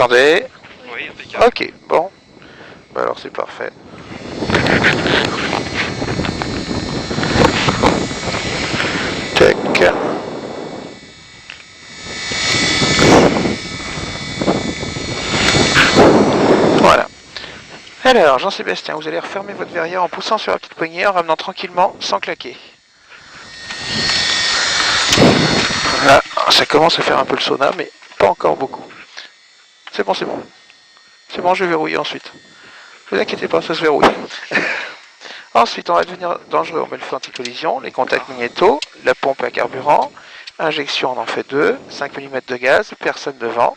m'entendez? Oui, impeccable. Ok, bon. Bah alors c'est parfait. Tac. Voilà. Alors, Jean-Sébastien, vous allez refermer votre verrière en poussant sur la petite poignée, en ramenant tranquillement, sans claquer. Là, ça commence à faire un peu le sauna, mais pas encore beaucoup. C'est bon, c'est bon. C'est bon, je vais verrouiller ensuite. Ne vous inquiétez pas, ça se verrouille. Ensuite, on va devenir dangereux. On met le feu anti-collision, les contacts magnétos, la pompe à carburant, injection, on en fait 2, 5 mm de gaz, personne devant.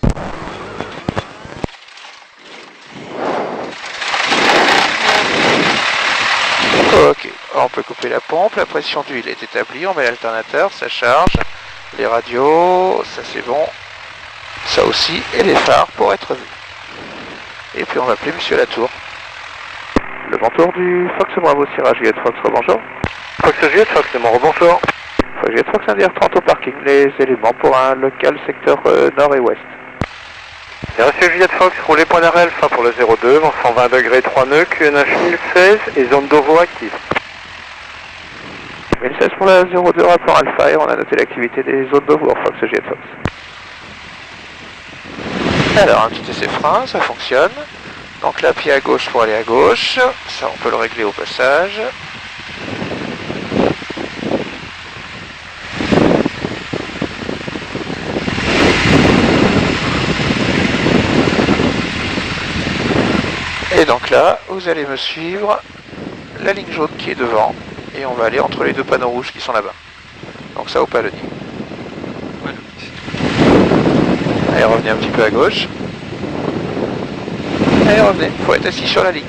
Ok, on peut couper la pompe, la pression d'huile est établie, on met l'alternateur, ça charge, les radios, ça c'est bon, ça aussi, et les phares pour être vus. Et puis on va appeler Monsieur Latour. Le contour du Fox Bravo Sierra Juliette Fox, rebonjour. Fox Juliette Fox, c'est mon rebonjour. Fox Juliette Fox, indique 30 au parking, les éléments pour un local secteur nord et ouest. Et reçu Juliette Fox, roulez point d'arrêt alpha pour le 02, vent 120 degrés 3 nœuds, QNH 1016 et zone d'OVO active. 1016 pour la 02, rapport alpha, et on a noté l'activité des zones d'OVO Fox Juliette Fox. Alors, un petit essai frein, ça fonctionne. Donc là, pied à gauche pour aller à gauche. Ça, on peut le régler au passage. Et donc là, vous allez me suivre la ligne jaune qui est devant. Et on va aller entre les deux panneaux rouges qui sont là-bas. Donc ça au palonnier. Voilà. Allez, revenez un petit peu à gauche. Allez, revenez, il faut être assis sur la ligne.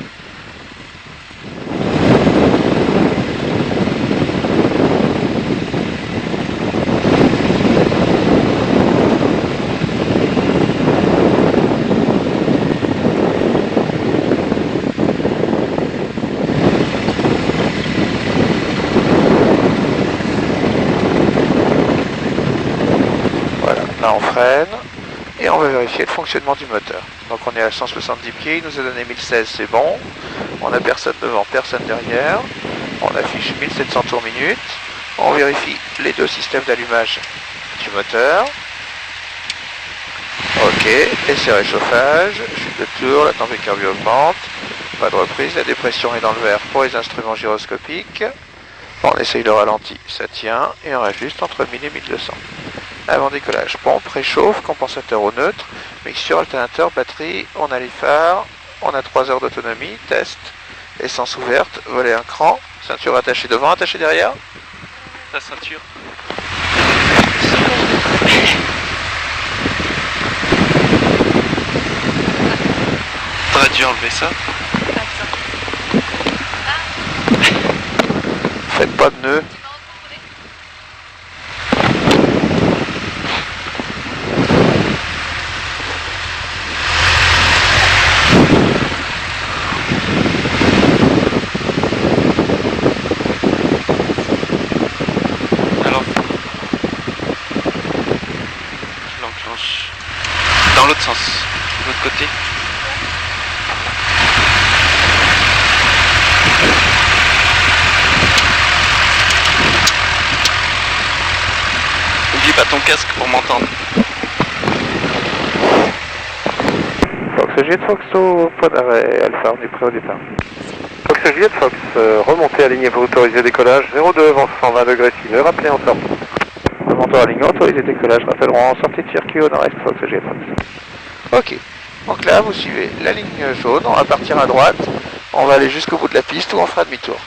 Voilà, là on freine. Et on va vérifier le fonctionnement du moteur. Donc on est à 170 pieds, il nous a donné 1016, c'est bon. On a personne devant, personne derrière. On affiche 1700 tours minute. On vérifie les deux systèmes d'allumage du moteur. Ok, essai réchauffage, chute de tour, la température carburant augmente. Pas de reprise, la dépression est dans le vert pour les instruments gyroscopiques. On essaye le ralenti, ça tient, et on ajuste entre 1000 et 1200. Avant décollage, pompe, préchauffe, compensateur au neutre, mixture, alternateur, batterie, on a les phares, on a 3 heures d'autonomie, test, essence ouverte, volet un cran, ceinture attachée devant, attachée derrière. Ta ceinture. T'aurais dû enlever ça. Faites pas de nœud. Alors, je l'enclenche dans l'autre sens, de l'autre côté. N'oublie pas ton casque pour m'entendre. Fox Juliette Fox au point d'arrêt, Alpha, on est prêt au départ. Fox Juliette Fox, remontez, alignez pour autoriser décollage 02, vent 120 degrés 6 nœuds, rappelez en sortie. Remontant à ligne, autorisé décollage, rappelleront en sortie de circuit au nord-est, Fox Juliette Fox. Ok, donc là vous suivez la ligne jaune, on va partir à droite, on va aller jusqu'au bout de la piste où on fera demi-tour.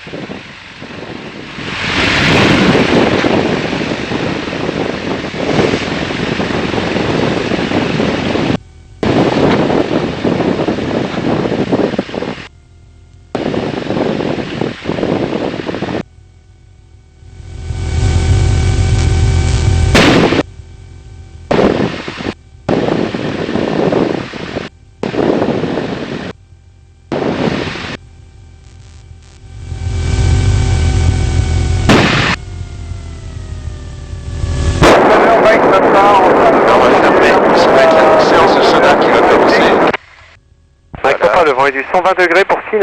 vent est du 120 degrés pour 6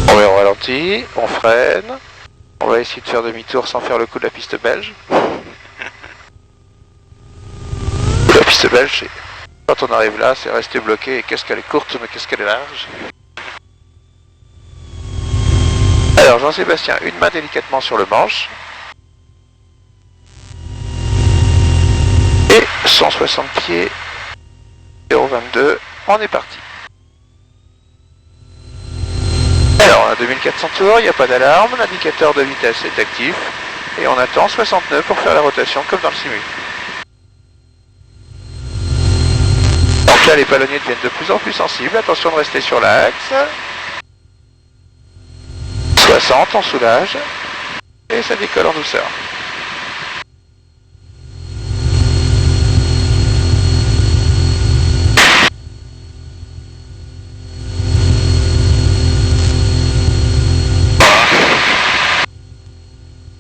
On est au ralenti, on freine. On va essayer de faire demi-tour sans faire le coup de la piste belge. La piste belge, c'est... Quand on arrive là, c'est rester bloqué. Et qu'est-ce qu'elle est courte, mais qu'est-ce qu'elle est large. Alors, Jean-Sébastien, une main délicatement sur le manche. Et 160 pieds, 0,22, on est parti. Alors, on a 2400 tours, il n'y a pas d'alarme, l'indicateur de vitesse est actif. Et on attend 60 nœuds pour faire la rotation, comme dans le simu. Donc là, les palonniers deviennent de plus en plus sensibles. Attention de rester sur l'axe. 60, on soulage. Et ça décolle en douceur.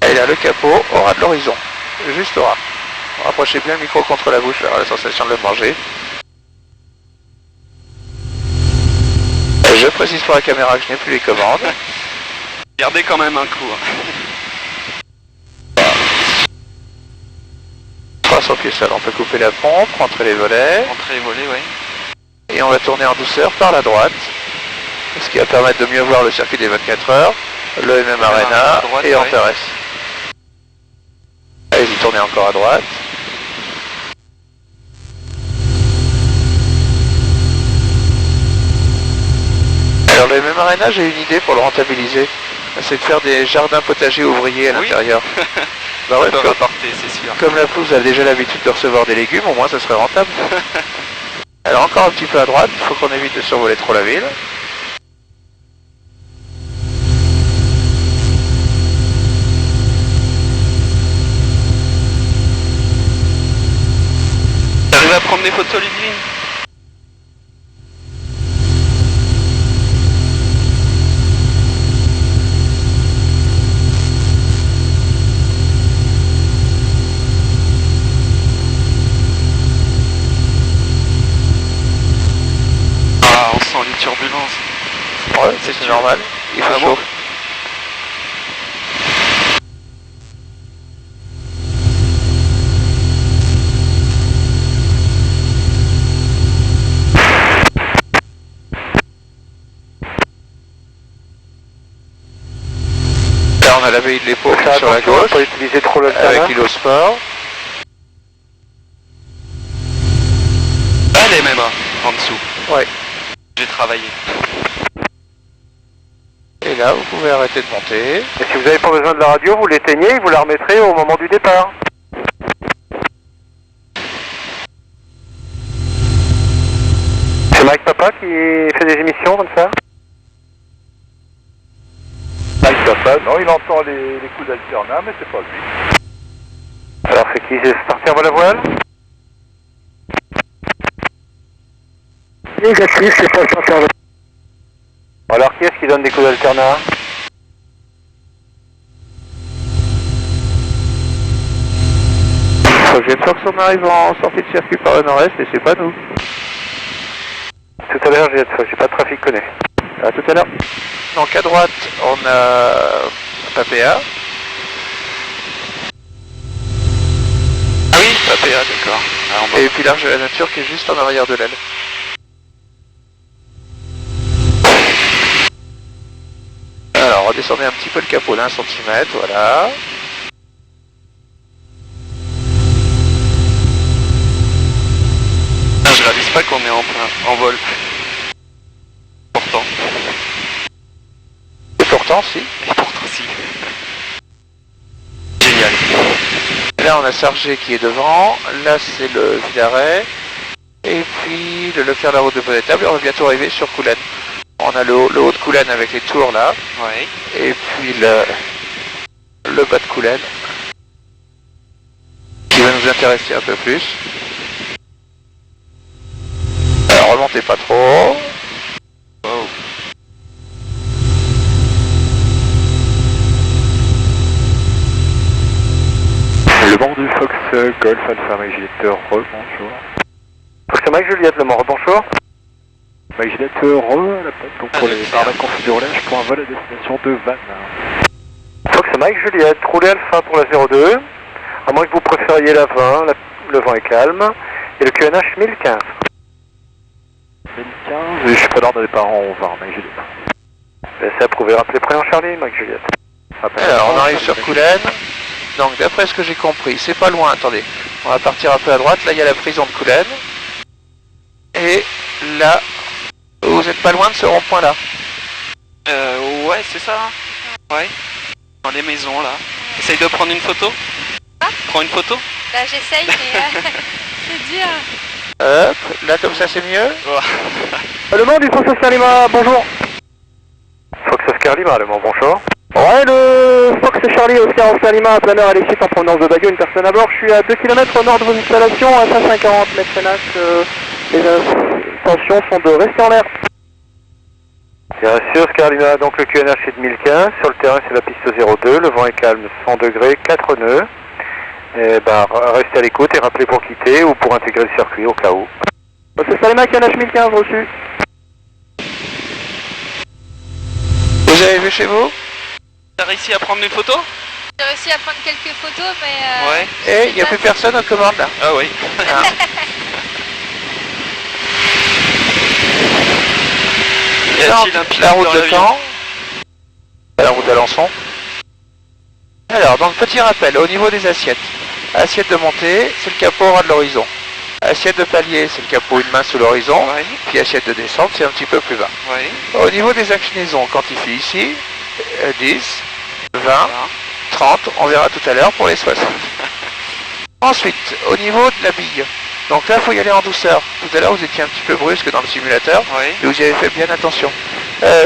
Et là, le capot aura de l'horizon. Juste aura. Rapprochez bien le micro contre la bouche, alors la sensation de le manger. Je précise pour la caméra que je n'ai plus les commandes. Gardez quand même un coup. 300 pieds sol, on peut couper la pompe, rentrer les volets. Entrez les volets, oui. Et on va tourner en douceur par la droite. Ce qui va permettre de mieux voir le circuit des 24 heures, le MM Arena droite, et ouais. Antares. Allez-y, tournez encore à droite. Alors le MM Arena, j'ai une idée pour le rentabiliser. C'est de faire des jardins potagers ouvriers à l'intérieur. Bah ouais, Ça peut rapporter, c'est sûr. comme la pelouse a déjà l'habitude de recevoir des légumes, au moins ça serait rentable. Alors encore un petit peu à droite, il faut qu'on évite de survoler trop la ville. T'arrives à prendre des photos, Ludwig? Ah, on sent les turbulences. Ouais, c'est normal, il fait Ah chaud. bon? Là on a la baie de l'Épau Faire sur la attention à gauche, pas utiliser trop le avec terrain. l'îlot sport. Ah, les mêmes, en dessous. Ouais. J'ai travaillé. Et là, vous pouvez arrêter de monter. Et si vous n'avez pas besoin de la radio, vous l'éteignez et vous la remettrez au moment du départ. C'est Mike Papa qui fait des émissions comme ça? Mike Papa, non, il entend les coups d'alternat, mais c'est pas lui. Alors c'est qui? C'est partir à la voile? Négatif, c'est pas partir à la. Alors qui est-ce qui donne des coups d'alternat? Projet Fox, on arrive en sortie de circuit par le nord-est et c'est pas nous. Tout à l'heure, j'ai pas de trafic connu. À tout à l'heure. Donc à droite, on a Papéa. Ah oui, Papéa, d'accord. Ah, on va- Et puis l'Arche de la Nature qui est juste en arrière de l'aile. Alors redescendez un petit peu le capot d'un centimètre, voilà. Ah, je réalise pas qu'on est en vol. Pourtant. Et pourtant, si. Et pourtant, si. Génial. Là, on a Sargé qui est devant. Là, c'est le Villaret. Et puis le Leclerc de la route de Bonnet-Table. Et on va bientôt arriver sur Coulannes. On a le haut de Coulannes avec les tours là. Ouais. Et puis le bas de Coulannes. Qui va nous intéresser un peu plus. Alors, remontez pas trop. Wow. Le banc du Fox Golf Alpha Régis, rebonjour. Mike Juliette, Le Mans, bonjour. Mike Juliette, la peine, donc pour les barres d'inconfus de roulage pour un vol à destination de Vannes. Fox Mike Juliette, roulez Alpha pour la 02, à moins que vous préfériez la 20, le vent est calme, et le QNH 1015. 1015, et je suis pas l'ordre des parents en 20, Mike Juliette. C'est approuvé, rappelez prêt en Charlie, Mike Juliette. Alors on arrive sur Coulennes, donc d'après ce que j'ai compris, c'est pas loin, attendez, on va partir un peu à droite, là il y a la prison de Coulennes, et là, vous êtes pas loin de ce rond-point là. Ouais, c'est ça. Ouais. Dans les maisons là. Essaye de prendre une photo. Ah. Prends une photo. Bah j'essaye, mais c'est dur. Hop, là comme ça c'est mieux. Le Mans du Fox Oscar Lima, bonjour. Fox Oscar Lima, Le Mans, bonjour. Ouais, le Fox Charlie Oscar Lima, planeur à l'exit en provenance de Baguio, une personne à bord. Je suis à 2 km au nord de vos installations, à 140 mètres NH. Les intentions sont de rester en l'air. Bien sûr, Oscar Lima, donc le QNH est de 1015, sur le terrain c'est la piste 02, le vent est calme, 100 degrés, 4 nœuds. Et ben, restez à l'écoute et rappelez pour quitter ou pour intégrer le circuit au cas où. Oscar Lima, QNH 1015 reçu. Vous avez vu chez vous? T'as réussi à prendre une photo? J'ai réussi à prendre quelques photos, mais... Ouais. Et il n'y a plus personne aux commandes là. Ah oui. Ah. Y a-t-il un pilote La route dans de l'avion? Caen, la route d'Alençon. Alors, donc petit rappel, au niveau des assiettes. Assiette de montée, c'est le capot au ras de l'horizon. Assiette de palier, c'est le capot une main sous l'horizon. Ouais. Puis assiette de descente, c'est un petit peu plus bas. Ouais. Au niveau des inclinaisons, on quantifie ici, 10, 20, Voilà. 30, on verra tout à l'heure pour les 60. Ensuite, au niveau de la bille, donc là il faut y aller en douceur. Tout à l'heure vous étiez un petit peu brusque dans le simulateur, Ouais. et vous y avez fait bien attention.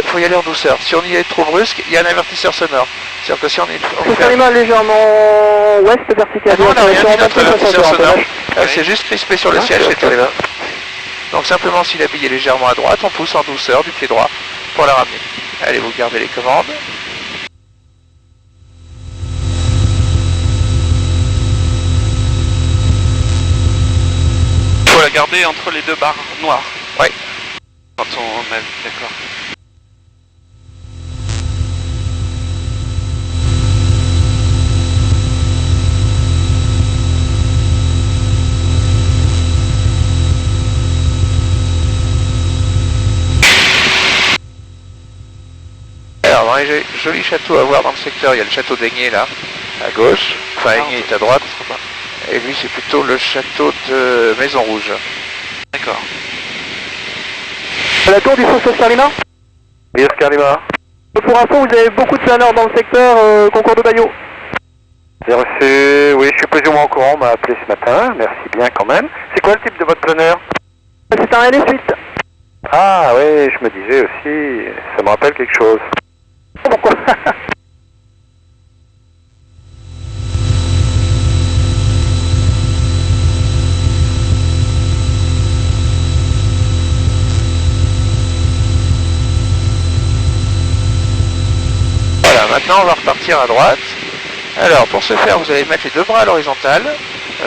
Faut y aller en douceur. Si on y est trop brusque, il y a un avertisseur sonore. C'est-à-dire que si on est... Oscar Lima, légèrement ouest, vertical. Ah non, on n'a rien dit notre avertisseur sonore. Ouais. C'est juste crispé sur le siège, c'est tout. Donc simplement si la bille est légèrement à droite, on pousse en douceur du pied droit pour la ramener. Allez, vous gardez les commandes. Faut la garder entre les deux barres noires. Ouais. Quand on a... D'accord. Alors dans les jolis châteaux à voir dans le secteur, il y a le château d'Aigné là, à gauche. Enfin Aigné est à droite. Et lui c'est plutôt le château de Maison Rouge. D'accord. La tour du Fox Oscar Lima. Oui, Oscar Lima. Pour info, vous avez beaucoup de planeurs dans le secteur, concours de Bagnot. J'ai reçu, oui, je suis plus ou moins au courant, on m'a appelé ce matin, merci bien quand même. C'est quoi le type de votre planeur? C'est un LS8. Ah oui, je me disais aussi, ça me rappelle quelque chose. Pourquoi? Voilà, maintenant on va repartir à droite. Alors pour ce faire, vous allez mettre les deux bras à l'horizontale.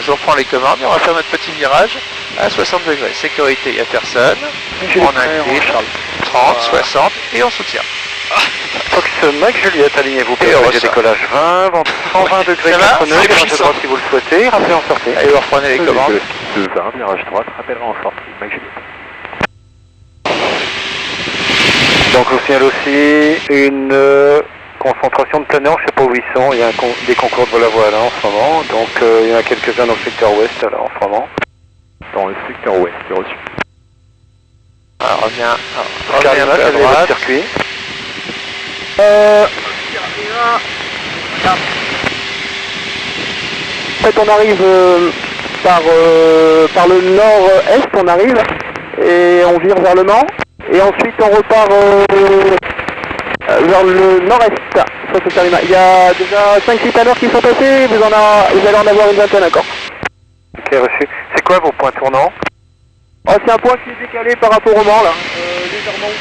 Je reprends les commandes et on va faire notre petit virage à 60 degrés. Sécurité, il n'y a personne. On incline, 30, 60 et on soutient. Fox Mike Juliette, alignez-vous Et pour on le ressort. décollage 20, 120 degrés, Ça va 4 nœuds, C'est virage de puissant. droite si vous le souhaitez, rappelez en sortie. Allez, vous reprenez les commandes. De 20, virage droite, rappellera en sortie, Mike Juliette. Donc je vous signale aussi une concentration de planeurs, je sais pas où ils sont, il y a des concours de vol à voile en ce moment, donc il y en a quelques-uns dans le secteur ouest là en ce moment. Dans le secteur ouest, c'est reçu. Alors reviens Oscar un Lima, peu à quel est votre droite. circuit? En fait, on arrive par le nord-est, on arrive, et on vire vers le Mans, et ensuite on repart vers le nord-est. Ça, c'est Oscar Lima. Il y a déjà 5-6 planeurs qui sont passés, vous allez en avoir une vingtaine encore. Ok, reçu. C'est quoi vos points tournants? Oh, c'est un point qui est décalé par rapport au Mans, là, légèrement.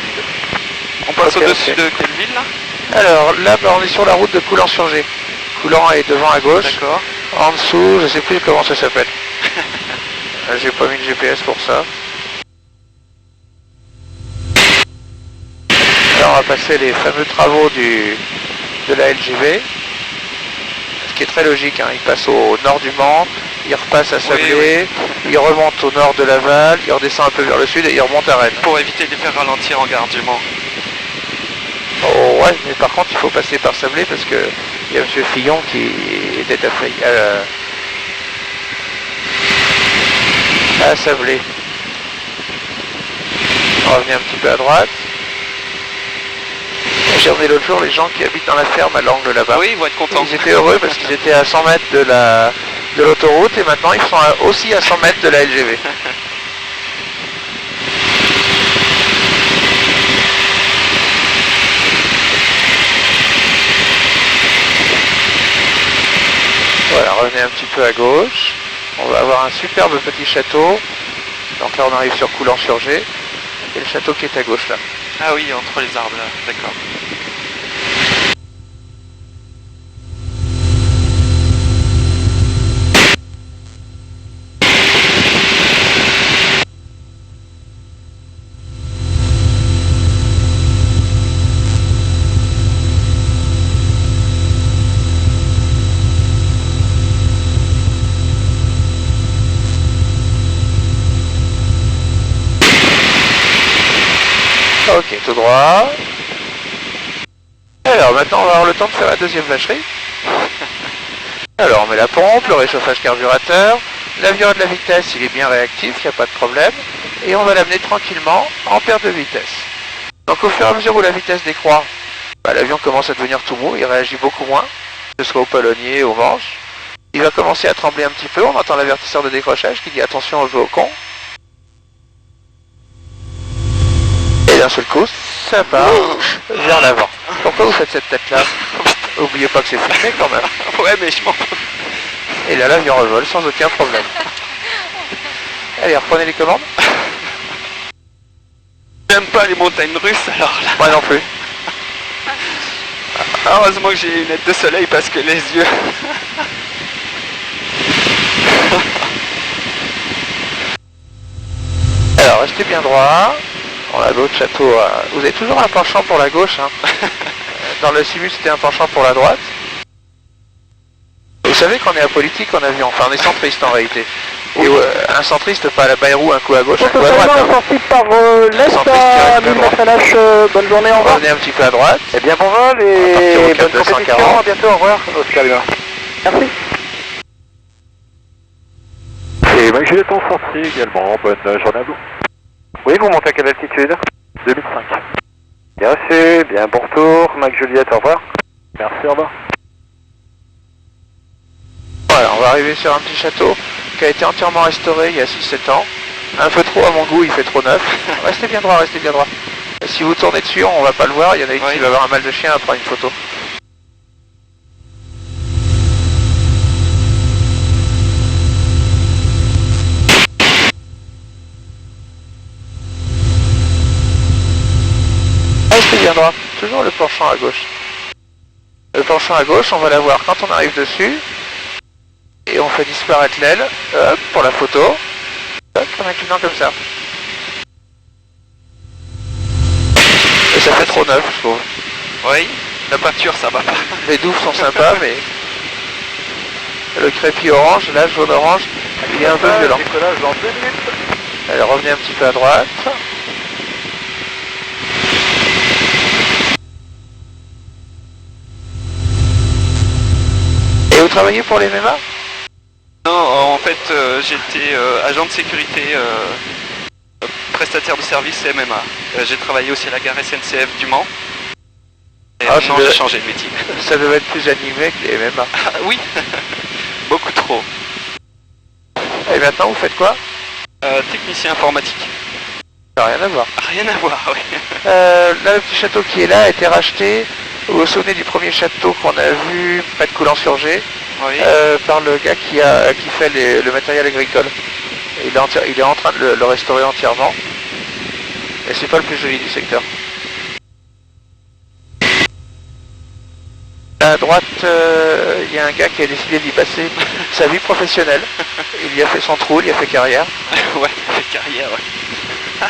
On passe Ok, au-dessus ok. de quelle ville là? Alors là, bah, on est sur la route de Coulan-Changé. Coulan est devant à gauche. D'accord. En dessous, je sais plus comment ça s'appelle. J'ai pas mis de GPS pour ça. on va passer les fameux travaux de la LGV. Ce qui est très logique, hein. Il passe au nord du Mans, il repasse à Sablé, il remonte au nord de Laval, il redescend un peu vers le sud et il remonte à Rennes. Pour éviter de les faire ralentir en gare du Mans. Oh ouais, mais par contre il faut passer par Sablé parce que il y a M. Fillon qui était à Sablé. On va revenir un petit peu à droite. J'ai emmené l'autre jour les gens qui habitent dans la ferme à l'angle là-bas. Oui, ils vont être contents. Ils étaient heureux parce qu'ils étaient à 100 mètres de l'autoroute et maintenant ils sont aussi à 100 mètres de la LGV. Voilà, revenez un petit peu à gauche. On va avoir un superbe petit château. Donc là on arrive sur Coulan-sur-Gé. Et le château qui est à gauche là. Ah oui, entre les arbres là, d'accord. Ok, tout droit. Alors maintenant on va avoir le temps de faire la deuxième vacherie. Alors on met la pompe, le réchauffage carburateur, l'avion a de la vitesse, il est bien réactif, il n'y a pas de problème. Et on va l'amener tranquillement en perte de vitesse. Donc au fur et à mesure où la vitesse décroît, l'avion commence à devenir tout mou, il réagit beaucoup moins, que ce soit au palonnier, aux manches. Il va commencer à trembler un petit peu, on entend l'avertisseur de décrochage qui dit attention on joue au con. Et d'un seul coup, ça part vers l'avant. Pourquoi vous faites cette tête-là? Oubliez pas que c'est filmé quand même. Ouais, mais je m'en fous. Et là, l'avion revole sans aucun problème. Allez, reprenez les commandes. J'aime pas les montagnes russes alors là. Moi non plus. Heureusement que j'ai les lunettes de soleil parce que les yeux... Alors, restez bien droit. On a l'autre château. Vous avez toujours un penchant pour la gauche. Hein. Dans le Simus, c'était un penchant pour la droite. Vous savez qu'on est apolitique en avion. Enfin, on est centriste en réalité. Et un centriste, pas à la Bayrou, un coup à gauche, un coup à droite. Totalement sorti par l'Est à 1000 mètres LH. Bonne journée, au revoir. Revenez un petit peu à droite. Eh bien, bon vol et bonne compétition. À bientôt, au revoir. Oscar Lima. Merci. Et Mike Juliette en sortie également, bonne journée à vous. Oui, vous montez à quelle altitude? 2005. Bien reçu, bien bon retour. Mike Juliette, au revoir. Merci, au revoir. Voilà, on va arriver sur un petit château qui a été entièrement restauré il y a 6-7 ans. Un peu trop à mon goût, il fait trop neuf. Restez bien droit, restez bien droit. Et si vous tournez dessus, on va pas le voir, il y en a une qui va avoir un mal de chien à prendre une photo. Restez bien droit, toujours le penchant à gauche. Le penchant à gauche, on va l'avoir quand on arrive dessus. Et on fait disparaître l'aile, hop, pour la photo, hop, en inclinant comme ça. Et ça fait trop neuf, je trouve. Oui, la peinture ça va pas. Les douves sont sympas, mais le crépi orange, là, jaune-orange, il est un peu violent. Décollage dans 2 minutes. Allez, revenez un petit peu à droite. Et vous travaillez pour les MMA? Non, en fait, j'étais agent de sécurité, prestataire de service MMA. J'ai travaillé aussi à la gare SNCF du Mans. Et maintenant, j'ai changé de métier. Ça devait être plus animé que les MMA. Ah, oui, beaucoup trop. Et maintenant, vous faites quoi? Technicien informatique. Ça n'a rien à voir. Rien à voir, oui. Là, le petit château qui est là a été racheté. Vous vous souvenez du premier château qu'on a vu près de Coulan-sur-Gé? Oui. Par le gars qui fait le matériel agricole. Il est en train de le restaurer entièrement. Et c'est pas le plus joli du secteur. À droite, il y a un gars qui a décidé d'y passer sa vie professionnelle. Il y a fait son trou, il y a fait carrière. Ouais, il fait carrière, ouais.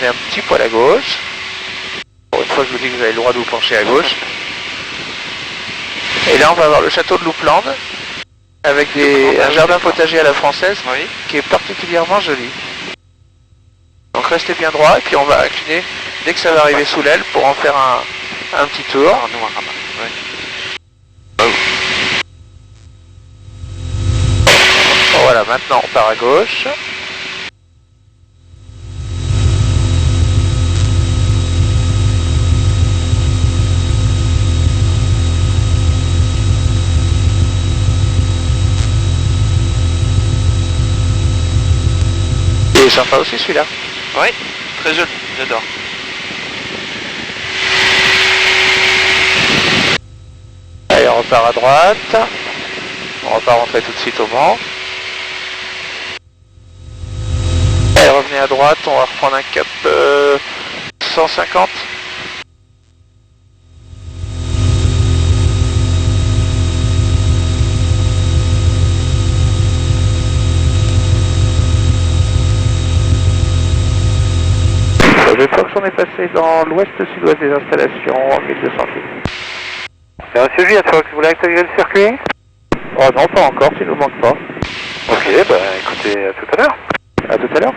revenez un petit poil à gauche. Pour une fois, je vous dis que vous avez le droit de vous pencher à gauche. Et là, on va avoir le château de Loupland, avec un jardin potager à la française, Oui. qui est particulièrement joli. Donc restez bien droit, et puis on va incliner dès que ça va arriver sous l'aile pour en faire un petit tour. Ah, nous, un rabat. Ouais. Voilà, maintenant on part à gauche. Il est sympa aussi celui-là. Oui, très joli, j'adore. Allez, on repart à droite. On va pas rentrer tout de suite au Mans. Allez, revenez à droite, on va reprendre un cap 150. Je crois qu'on est passé dans l'ouest-sud-ouest des installations, 1200 pieds. C'est Monsieur J, vous voulez accélérer le circuit? Oh non, pas encore, tu nous manques pas. Ok, bah écoutez, à tout à l'heure. À tout à l'heure.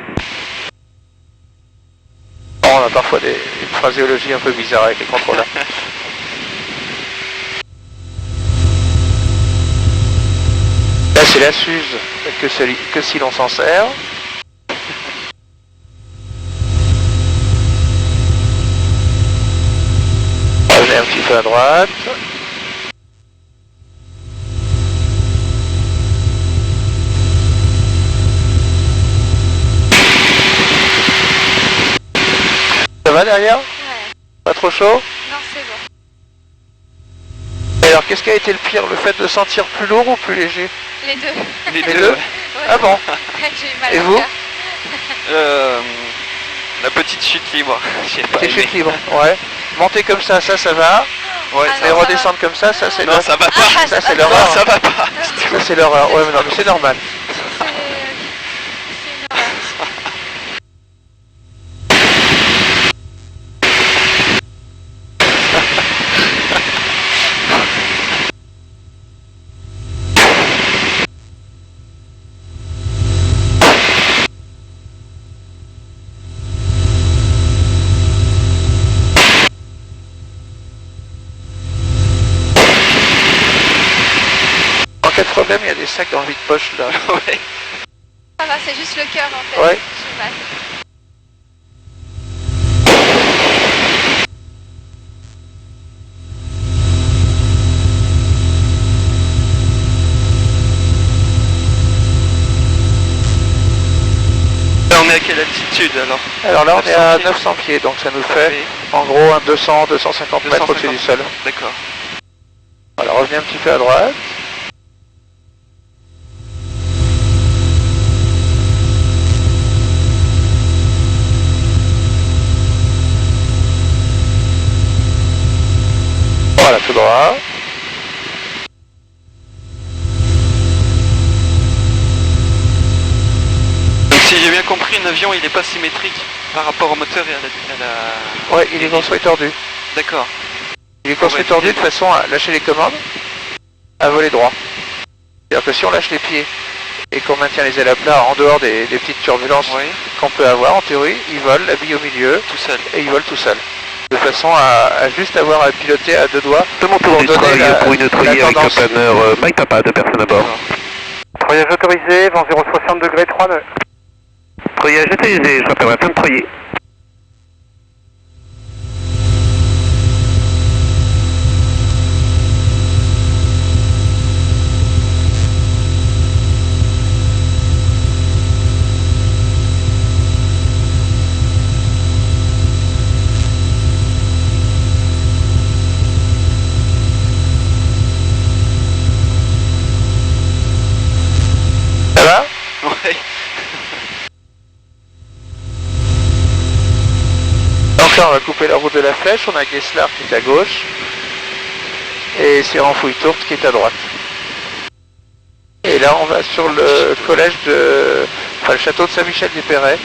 Oh, on a parfois une phraséologie un peu bizarre avec les contrôleurs. Là c'est la Suze que si l'on s'en sert. Revenez un petit peu à droite. Ça va derrière? Ouais. Pas trop chaud? Non, c'est bon. Et alors qu'est-ce qui a été le pire? Le fait de sentir plus lourd ou plus léger? Les deux. Les Les deux, deux? ouais. Ouais. Ah bon? J'ai eu mal Et au vous? cœur. La petite chute libre. J'ai pas Petite aimé. chute libre, ouais. Monter comme ça va. Ouais, Ah ça non, Mais ça redescendre comme ça c'est Non, ça va pas. Ah, ça, c'est Non, l'horreur. ça va pas. Ça c'est l'horreur. Ouais mais non mais c'est normal. C'est une horreur. En cas de problème, il y a des sacs dans le vide-poche là. Ouais. Ça va, c'est juste le cœur en fait. Ouais. J'ai mal. Là, on est à quelle altitude alors? Alors là on est à 900 900 pieds, donc ça nous fait Oui. en gros un 200-250 mètres au-dessus du sol. D'accord. Voilà, revenez un petit peu à droite. Voilà, tout droit. Donc si j'ai bien compris, un avion il est pas symétrique par rapport au moteur et à la... Ouais, il est construit tordu. D'accord. Il est construit Ouais, tordu de façon à lâcher les commandes, à voler droit. C'est-à-dire que si on lâche les pieds et qu'on maintient les ailes à plat en dehors des petites turbulences Oui, qu'on peut avoir, en théorie, il vole, la bille au milieu, tout seul. et il vole tout seul. De façon à juste avoir à piloter à deux doigts De mon tour pour du donner treuil la, pour une la treuillée avec le tendance. planeur Mike Papa, 2 personnes à bord. Treuillage autorisé, vent 060 degrés, 3 nœuds. Treuillage autorisé, je rappellerai fin de treuiller. Ça va? Ouais. Donc là on va couper la route de la flèche, on a Gueslar qui est à gauche, et c'est Renfouille-Tourte qui est à droite. Et là on va sur le collège de... enfin le château de Saint-Michel-du-Perret,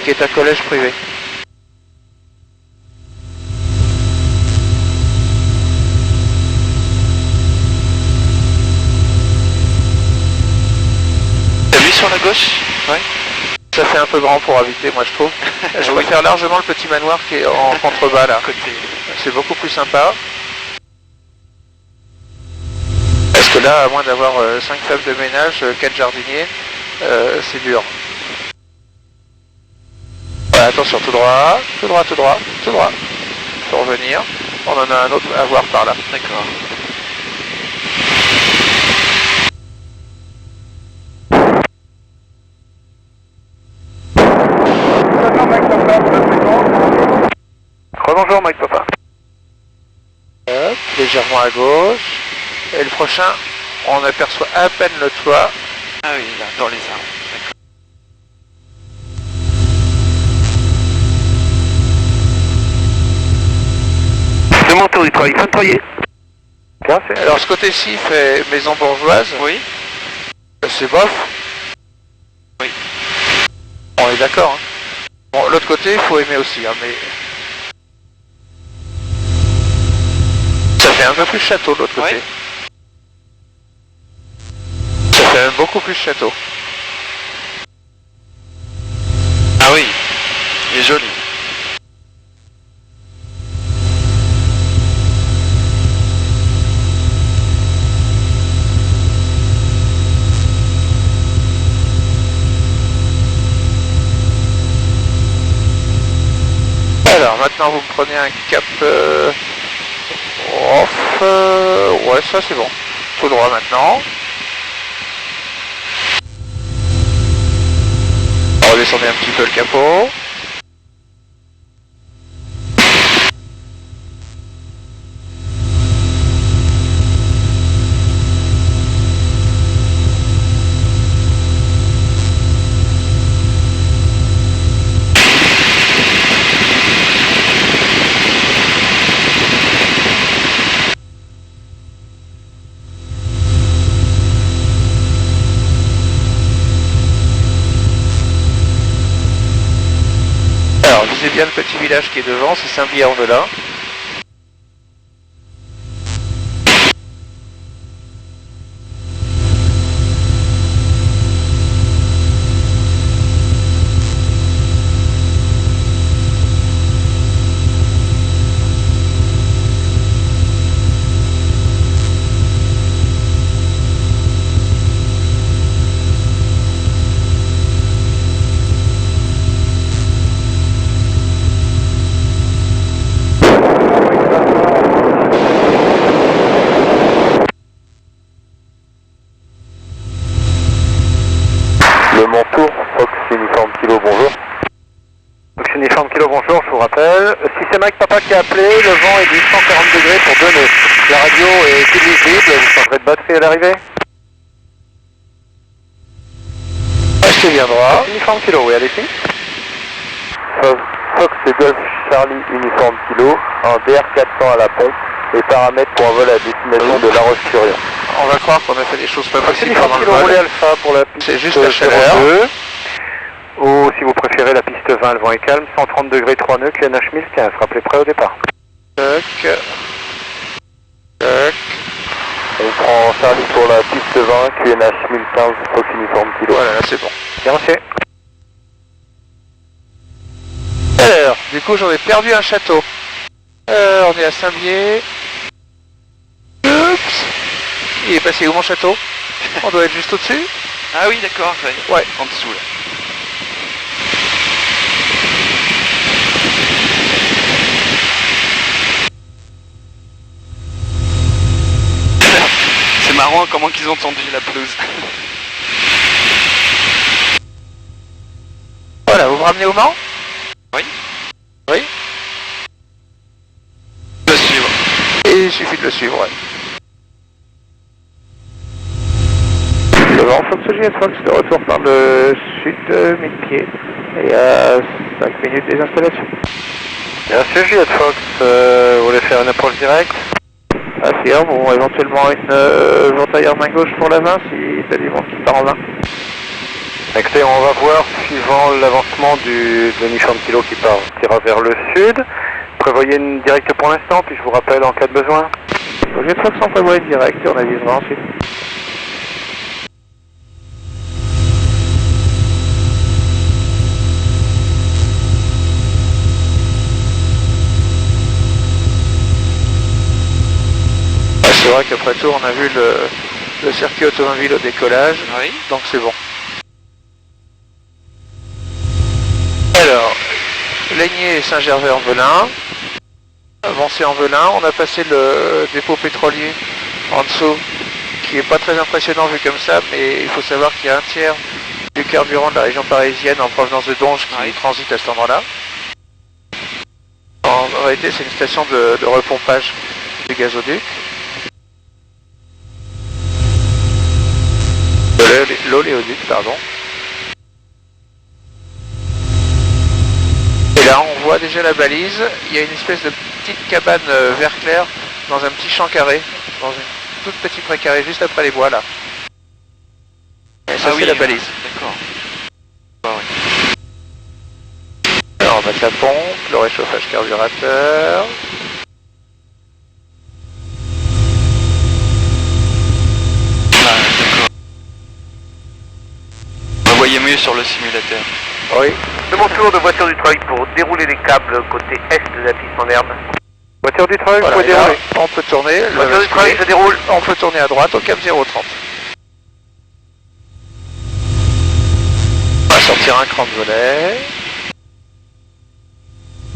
qui est un collège privé. gauche. Ouais. Ça fait un peu grand pour habiter, moi je trouve. Je préfère largement le petit manoir qui est en contrebas là. Côté. C'est beaucoup plus sympa. Parce que là, à moins d'avoir 5 femmes de ménage, 4 jardiniers, c'est dur. Voilà, attention, tout droit, tout droit, tout droit, tout droit. Faut revenir. On en a un autre à voir par là. D'accord. Rebonjour Mike Papa. Hop, légèrement à gauche. Et le prochain, on aperçoit à peine le toit. Ah oui, là, dans les arbres. D'accord. C'est mon territoire, il faut nettoyer. Alors ce côté-ci fait maison bourgeoise. Oui. C'est bof. Oui. On est d'accord. Hein. Bon, l'autre côté, il faut aimer aussi, hein, mais... Ça fait un peu plus château, de l'autre côté. Ouais. Ça fait même beaucoup plus château. Ah oui. Il est joli. Alors maintenant vous me prenez un cap off, ouais ça c'est bon. Tout droit maintenant. On va descendre un petit peu le capot. Alors, visez bien le petit village qui est devant, c'est Saint-Bier-en-Velin. Le Montour, Fox Uniforme Kilo, bonjour. Fox Uniforme Kilo, bonjour, je vous rappelle. Si c'est Mike Papa qui a appelé, le vent est de 140 degrés pour 2 nœuds. La radio est illisible, vous changerez de batterie à l'arrivée. Restez bien droit. Uniforme Kilo, oui, allez-y. Fox et Golf Charlie Uniforme Kilo, en DR400 à la pompe, et paramètres pour un vol à destination de La Roche-sur-Yon. On va croire qu'on a fait des choses pas possibles Uniforme pendant le Kilo, vol. roulez Alpha pour la piste C'est juste la chaleur. 02. Ou si vous préférez la piste 20, le vent est calme, 130 degrés 3 nœuds, QNH 1015, rappelez prêt au départ. Toc. Toc. On prend Charlie pour la piste 20, QNH 1015, Fox Uniforme Kilo. Voilà, là c'est bon. Bien reçu. Alors, du coup j'en ai perdu un château. On est à Saint-Bier. Oups. Il est passé où mon château? On doit être juste au-dessus. Ah oui, d'accord. Ouais. En dessous là. C'est marrant comment qu'ils ont tendu la pelouse. Voilà, vous me ramenez au Mans? Oui. Oui. Je vais suivre. Et il suffit de le suivre, ouais. Le vent Fox Jet Fox de retour par le sud de 1000 pieds et à 5 minutes des installations. Bien sûr, Jet Fox, vous voulez faire une approche directe? Ah si, bon, éventuellement une ventaillère main gauche pour la 20 si t'as du monde qui part en 20. Écoutez, on va voir suivant l'avancement de l'uniforme Kilo qui partira vers le sud. Prévoyez une directe pour l'instant, puis je vous rappelle en cas de besoin. Jet Fox on prévoit une directe et on avisera ensuite. C'est vrai qu'après tout, on a vu le circuit automobile au décollage, Oui. donc c'est bon. Alors, Laigné et Saint-Gervais-en-Velin. Avancé en Velin, on a passé le dépôt pétrolier en dessous, qui est pas très impressionnant vu comme ça, mais il faut savoir qu'il y a un tiers du carburant de la région parisienne en provenance de Donge qui transite à cet endroit-là. En réalité, c'est une station de repompage du gazoduc. De l'oléoduc, pardon. Et là, on voit déjà la balise. Il y a une espèce de petite cabane vert clair dans un petit champ carré, dans une toute petite précaré juste après les bois là. Et ça, c'est la balise. D'accord. Alors, on va mettre la pompe, le réchauffage carburateur. Vous voyez mieux sur le simulateur. Oui. C'est mon tour de voiture du travail pour dérouler les câbles côté est de la piste en herbe. Voiture du travail, Voilà, vous pouvez et là, dérouler. on peut tourner. Voiture du travail, je déroule. On peut tourner à droite au cap 030. On va sortir un cran de volet.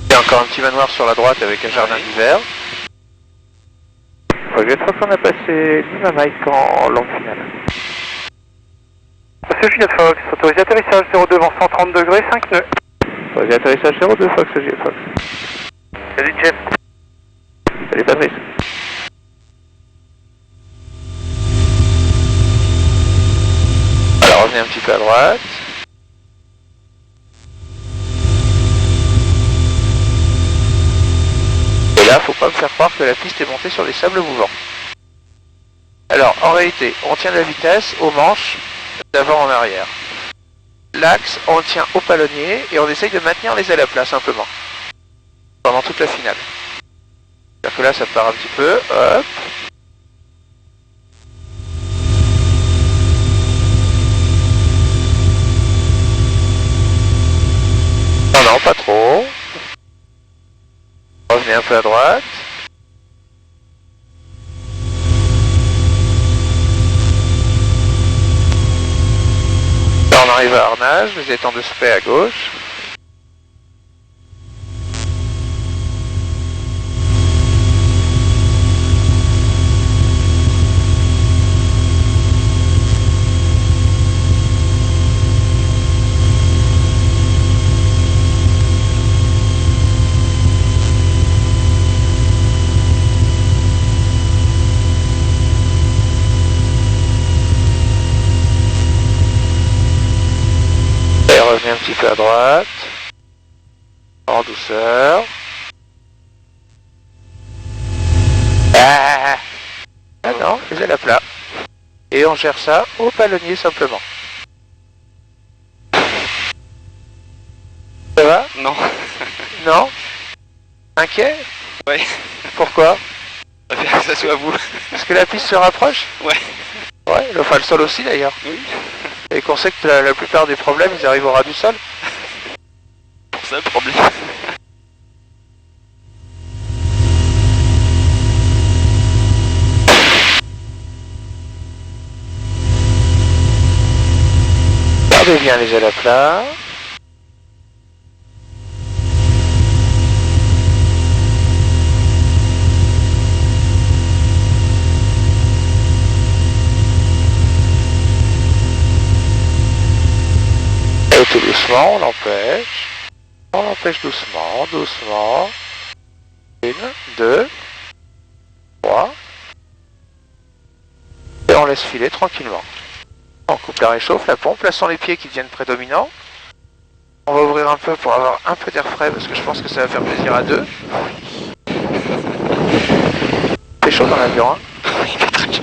Il y a encore un petit manoir sur la droite avec un jardin d'hiver. Je crois qu'on a passé Lima Mike en longue finale. Monsieur Juliette Fox, autorisé atterrissage 02 vent 130 degrés, 5 nœuds. Vas-y, atterrissage 02 Fox, Juliette Fox. Salut Jeff. Salut Patrice. Alors revenez un petit peu à droite. Et là, faut pas me faire croire que la piste est montée sur des sables mouvants. Alors, en réalité, on tient la vitesse aux manches d'avant en arrière. L'axe, on le tient au palonnier et on essaye de maintenir les ailes à plat simplement. Pendant toute la finale. C'est-à-dire que là, ça part un petit peu, hop. Non, pas trop. Revenez un peu à droite. Là, on arrive à Arnage, les étangs de Spey à gauche. Revenez un petit peu à droite, en douceur. Ah non, les ailes à plat. Et on gère ça au palonnier simplement. Ça va? Non. Non? Inquiet? Ouais. Pourquoi? Ça fait que ça soit vous. Parce que la piste se rapproche? Ouais. Ouais, enfin le sol aussi d'ailleurs. Oui. Et qu'on sait que la plupart des problèmes, ils arrivent au ras du sol. Pour ça, le problème. Gardez bien les ailes à plat. Et tout doucement, on l'empêche. On l'empêche doucement, doucement. 1, 2, 3. Et on laisse filer tranquillement. On coupe la réchauffe, la pompe, là sont les pieds qui deviennent prédominants. On va ouvrir un peu pour avoir un peu d'air frais parce que je pense que ça va faire plaisir à deux. C'est chaud dans l'avion, hein. Il fait très chaud.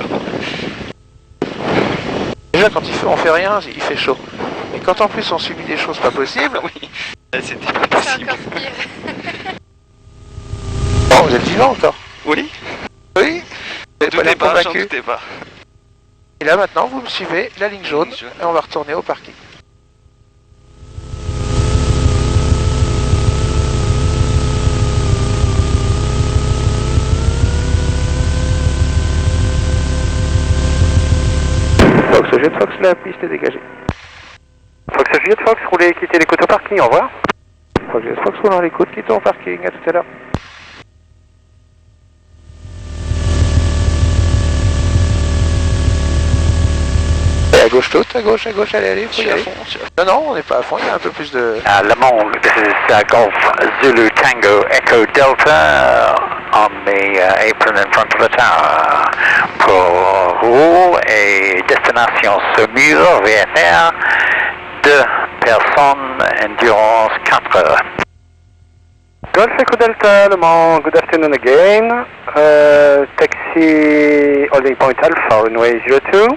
Déjà quand on fait rien, il fait chaud. Et quand en plus on subit des choses pas possibles... Oui. Là, c'était pas C'est possible. encore pire. Bon, vous êtes vivant encore. Oui. Oui. Vous n'êtes pas l'air J'en convaincu. doutais pas. Et là maintenant, vous me suivez la ligne jaune Ligne jaune. et on va retourner au parking. Juliette Fox, la piste est dégagée. Fox Juliette Fox, roulez et quittez les côtes au parking, au revoir. Fox Juliette Fox, roulant les côtes, quittons au parking, à tout à l'heure. Et à gauche toute, à gauche, allez, faut y aller. Non, non, on n'est pas à fond, il y a un peu plus de... Le Monde, this is Golf Zulu Tango Echo Delta on the apron in front of the tower pour roule et destination Saumur, VFR, 2 personnes, endurance 4 heures. Golf Echo Delta, Le Mans, good afternoon again. Taxi holding point Alpha, runway 02,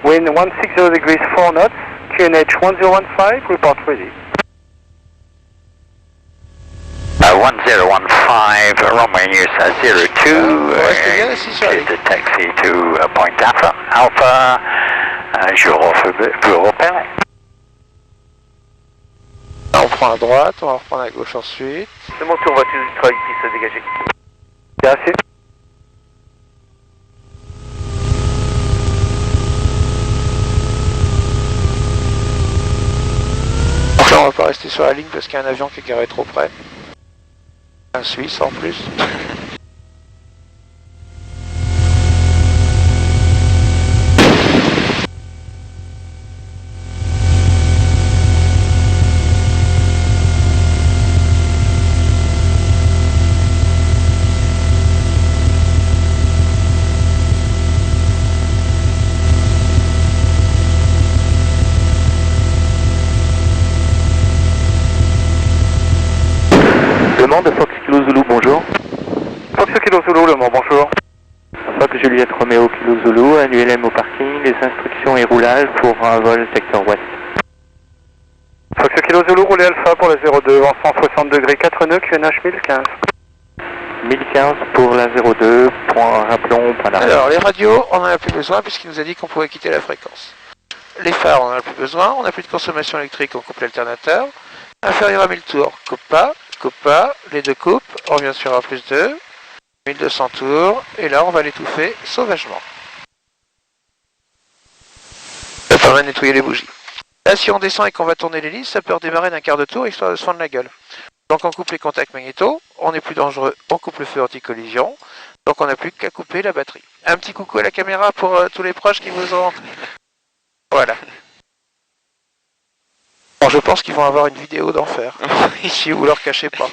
wind 160 degrees 4 knots, QNH 1015, report ready. 1015, runway news 02, restez bien assis sur la ligne. the taxi to point Alpha, jour européen. On prend à droite, on va reprendre à gauche ensuite. C'est mon tour, voiture du Troy qui se dégager. Bien assez. Donc là, on va pas rester sur la ligne parce qu'il y a un avion qui est garé trop près. Un Suisse en plus. Le Mans de Fox Kilo Zulu, bonjour. Fox Kilo Zulu, Le Mans, bonjour. Fox Juliette Romeo Kilo Zulu, à l'ULM au parking, les instructions et roulage pour un vol secteur ouest. Fox Kilo Zulu, roulez Alpha pour la 02, vent 160 degrés, 4 nœuds, QNH 1015. 1015 pour la 02, point, rappelons, point d'arrêt. Alors, les radios, on n'en a plus besoin puisqu'il nous a dit qu'on pouvait quitter la fréquence. Les phares, on n'en a plus besoin, on n'a plus de consommation électrique, on coupe l'alternateur. Inférieur à 1000 tours, coupe pas, les deux coupes, on revient sur un plus 2, 1200 tours, et là on va l'étouffer sauvagement. Ça permet de nettoyer les bougies. Là, si on descend et qu'on va tourner l'hélice, ça peut redémarrer d'un quart de tour histoire de se fendre la gueule. Donc on coupe les contacts magnétos, on est plus dangereux, on coupe le feu anti-collision, donc on n'a plus qu'à couper la batterie. Un petit coucou à la caméra pour tous les proches qui vous ont... Voilà. Bon, je pense qu'ils vont avoir une vidéo d'enfer, si vous leur cachez pas.